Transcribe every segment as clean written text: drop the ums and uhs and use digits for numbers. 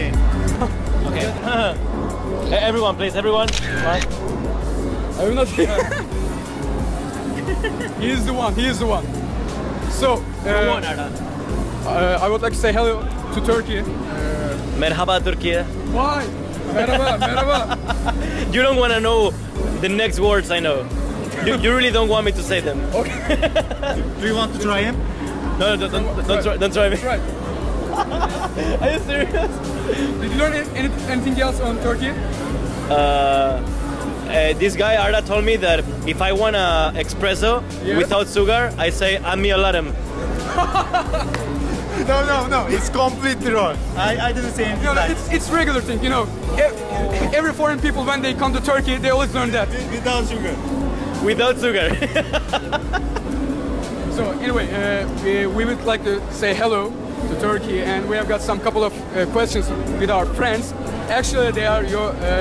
game. Okay. Everyone, please, everyone. Right. I will not. He is the one. He is the one. So, I would like to say hello to Turkey. Merhaba Turkey. Why? Merhaba, merhaba. You don't want to know the next words I know. You really don't want me to say them. Okay. Do you want to try him? No, don't try me. That's right. Are you serious? Did you learn anything else on Turkey? This guy Arda told me that if I want an espresso without sugar, I say amiolarim. No, it's completely wrong. I didn't say anything. No, like it's regular thing, you know. Every foreign people, when they come to Turkey, they always learn that. without sugar. Without sugar. So anyway, we would like to say hello to Turkey, and we have got some couple of questions with our friends. Actually, they are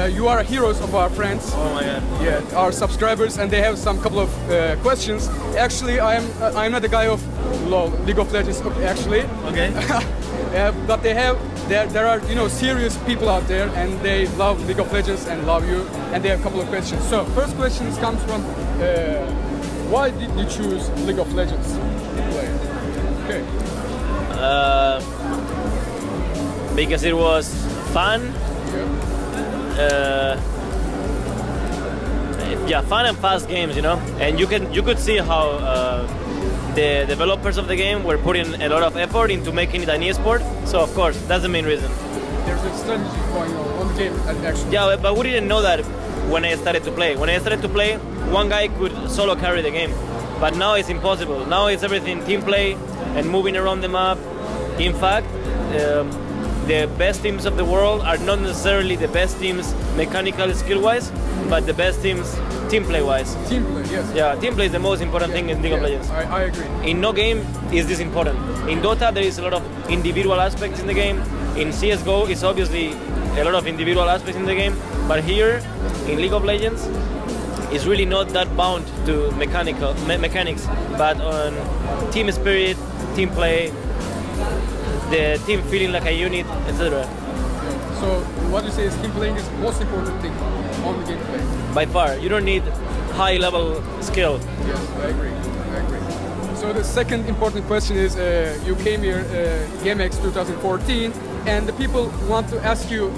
you are heroes of our friends. Oh my god. Yeah, our subscribers, and they have some couple of questions. Actually, I'm not a guy of League of Legends. Actually. Okay. But there are serious people out there, and they love League of Legends and love you, and they have a couple of questions. So first question comes from why did you choose League of Legends to play? Okay. Because it was fun. Yeah, fun and fast games, and you could see how the developers of the game were putting a lot of effort into making it an e-sport. So of course, that's the main reason. There's a strategy going on the game, actually. Yeah, but we didn't know that when I started to play. When I started to play, one guy could solo carry the game, but now it's impossible. Now it's everything team play and moving around the map. In fact, the best teams of the world are not necessarily the best teams mechanical skill-wise, but the best teams team play-wise. Team play, yes. Yeah, team play is the most important thing in League of Legends. I agree. In no game is this important. In Dota, there is a lot of individual aspects in the game. In CSGO, it's obviously a lot of individual aspects in the game. But here, in League of Legends, it's really not that bound to mechanics, but on team spirit, team play, the team feeling like a unit, etc. So what you say is team playing is the most important thing on the gameplay. By far, you don't need high level skill. Yes, I agree. So the second important question is, you came here GameX 2014, and the people want to ask you,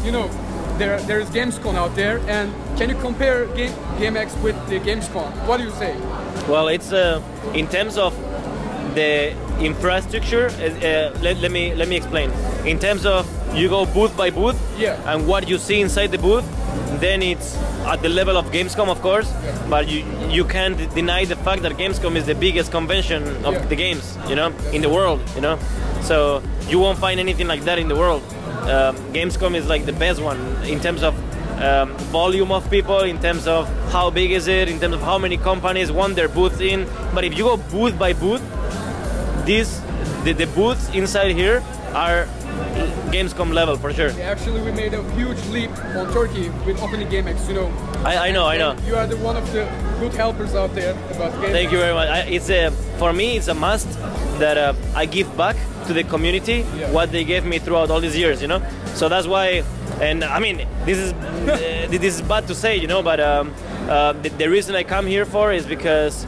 there is Gamescom out there, and can you compare GameX with the Gamescom? What do you say? Well, it's in terms of the infrastructure. Let me explain. In terms of you go booth by booth, and what you see inside the booth, then it's at the level of Gamescom, of course. But you can't deny the fact that Gamescom is the biggest convention of the games, in the world, So you won't find anything like that in the world. Gamescom is like the best one in terms of volume of people, in terms of how big is it, in terms of how many companies want their booths in. But if you go booth by booth, the booths inside here are Gamescom level for sure. Actually, we made a huge leap on Turkey with opening GameX. I know. You are one of the good helpers out there about GameX. Thank you very much. For me, it's a must that I give back to the community what they gave me throughout all these years. So that's why. And I mean, this is bad to say, but the reason I come here for is because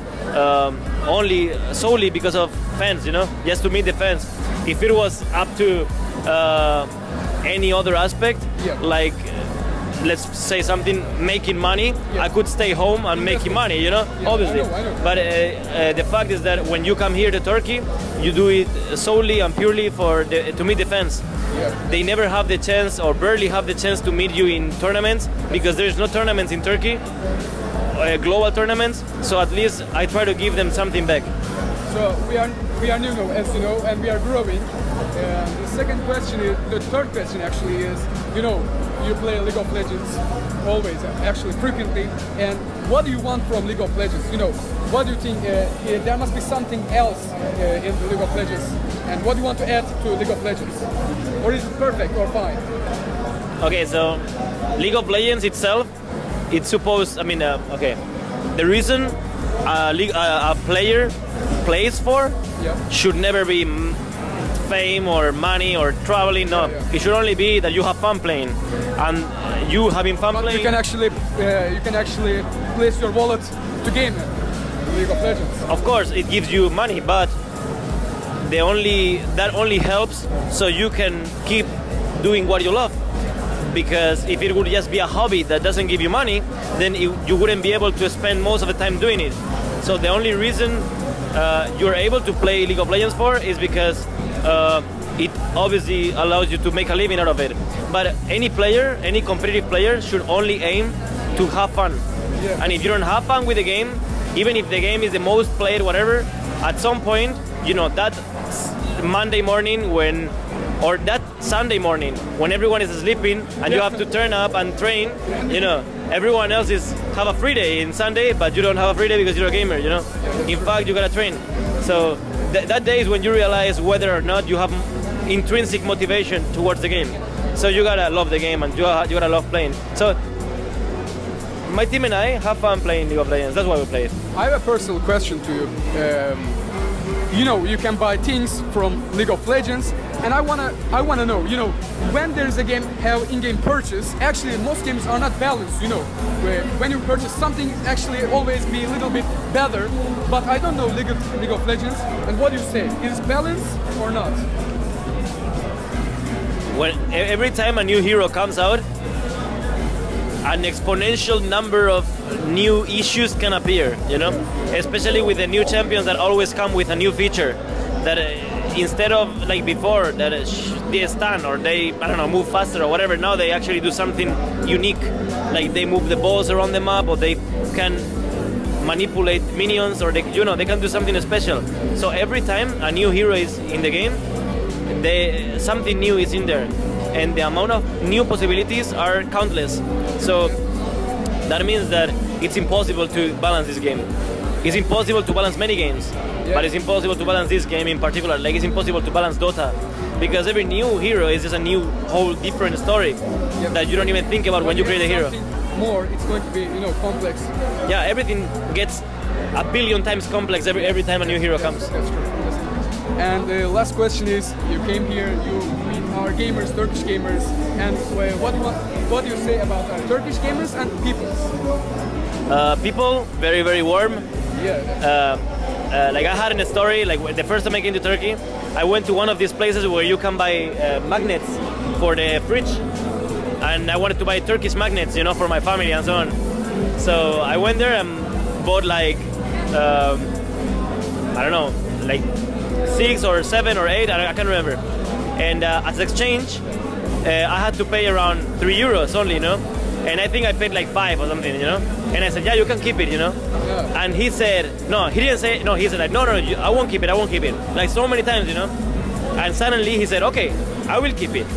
solely because of fans, just to meet the fans. If it was up to any other aspect, like let's say something making money, I could stay home and making money, obviously. I know. But the fact is that when you come here to Turkey, you do it solely and purely to meet the fans. They never have the chance, or barely have the chance, to meet you in tournaments, because there's no tournaments in Turkey, global tournaments. So at least I try to give them something back. So we are new now, as you know, and we are growing. The third question actually is, you play League of Legends always, actually frequently, and what do you want from League of Legends? What do you think? There must be something else in the League of Legends, and what do you want to add to League of Legends? Or is it perfect or fine? Okay, so League of Legends itself, it's supposed, okay, the reason a player plays for should never be fame or money or traveling. No, it should only be that you have fun playing, and you having fun playing. You can actually place your wallet to game League of Legends. Of course, it gives you money, but that only helps so you can keep doing what you love. Because if it would just be a hobby that doesn't give you money, then you wouldn't be able to spend most of the time doing it. So the only reason you're able to play League of Legends for is because it obviously allows you to make a living out of it. But any player, any competitive player should only aim to have fun. Yeah. And if you don't have fun with the game, even if the game is the most played, whatever, at some point, you know, that Monday morning or that Sunday morning when everyone is sleeping and you have to turn up and train, you know, everyone else have a free day in Sunday, but you don't have a free day because you're a gamer, you know. In fact, you gotta train. So that day is when you realize whether or not you have intrinsic motivation towards the game. So you gotta love the game and you gotta love playing. So my team and I have fun playing League of Legends. That's why we play it. I have a personal question to you. You know, you can buy things from League of Legends, and I wanna know, you know, when there's a game have in-game purchase, actually most games are not balanced, you know. When you purchase something, it's actually always be a little bit better, but I don't know League of Legends, and what do you say? Is it balanced or not? When every time a new hero comes out, an exponential number of new issues can appear, you know, especially with the new champions that always come with a new feature that instead of like before that they stun or they, I don't know, move faster or whatever, now they actually do something unique, like they move the balls around the map or they can manipulate minions or they, you know, they can do something special. So every time a new hero is in the game, something new is in there. And the amount of new possibilities are countless. So that means that it's impossible to balance this game. It's impossible to balance many games, but it's impossible to balance this game in particular. Like it's impossible to balance Dota, because every new hero is just a new, whole different story that you don't even think about when you create a hero. More, it's going to be, you know, complex. Yeah, everything gets a billion times complex every time a new hero comes. That's true. And the last question is, you came here, you meet our gamers, Turkish gamers, and what do you say about our Turkish gamers and people? People, very, very warm. Yeah. Like I had in a story, like the first time I came to Turkey, I went to one of these places where you can buy magnets for the fridge. And I wanted to buy Turkish magnets, you know, for my family and so on. So I went there and bought like, I don't know, like 6 or 7 or 8, I can't remember. And as exchange, I had to pay around 3 euros only, you know. And I think I paid like 5 or something, you know. And I said, yeah, you can keep it, you know. Yeah. And he said, no, he didn't say, no, he said like, no, I won't keep it, I won't keep it. Like so many times, you know. And suddenly he said, okay, I will keep it.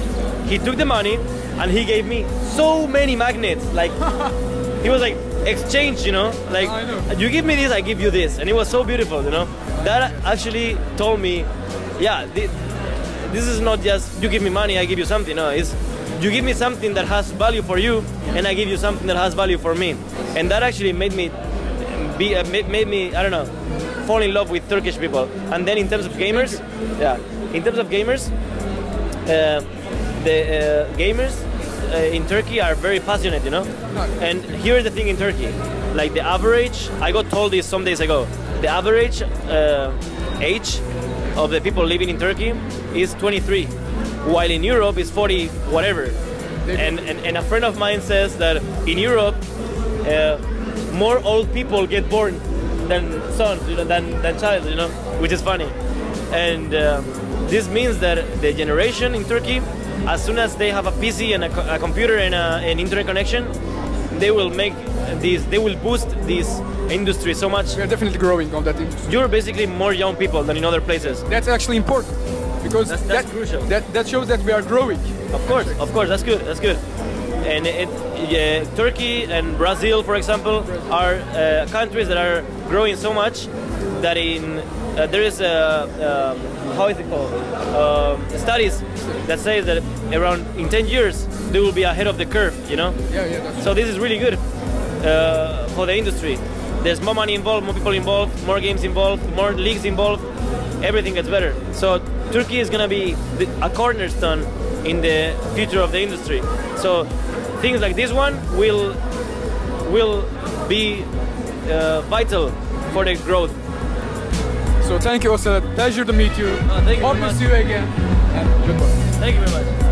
He took the money and he gave me so many magnets. Like, he was like, exchange, you know. Like, I know. You give me this, I give you this. And it was so beautiful, you know. That actually told me, yeah, this is not just you give me money, I give you something. No, it's you give me something that has value for you, and I give you something that has value for me. And that actually made me I don't know, fall in love with Turkish people. And then in terms of gamers, the gamers in Turkey are very passionate, you know. And here's the thing in Turkey, like the average, I got told this some days ago, the average age of the people living in Turkey is 23, while in Europe is 40 whatever. And a friend of mine says that in Europe more old people get born than sons, you know, than child, you know, which is funny. And this means that the generation in Turkey, as soon as they have a PC and a computer and an internet connection, they will boost this industry so much. We are definitely growing on that industry. You're basically more young people than in other places. That's actually important, because that's crucial. That shows that we are growing. Of course, that's good. And Turkey and Brazil, for example, are countries that are growing so much that there is how is it called? Studies that say that in 10 years they will be ahead of the curve, you know. Yeah. So this is really good for the industry. There's more money involved, more people involved, more games involved, more leagues involved. everything gets better. So Turkey is gonna be a cornerstone in the future of the industry. So things like this one will be vital for the growth. So thank you, Özel. Pleasure to meet you. Thank you Hope very to much. see you again. And goodbye. Thank you very much.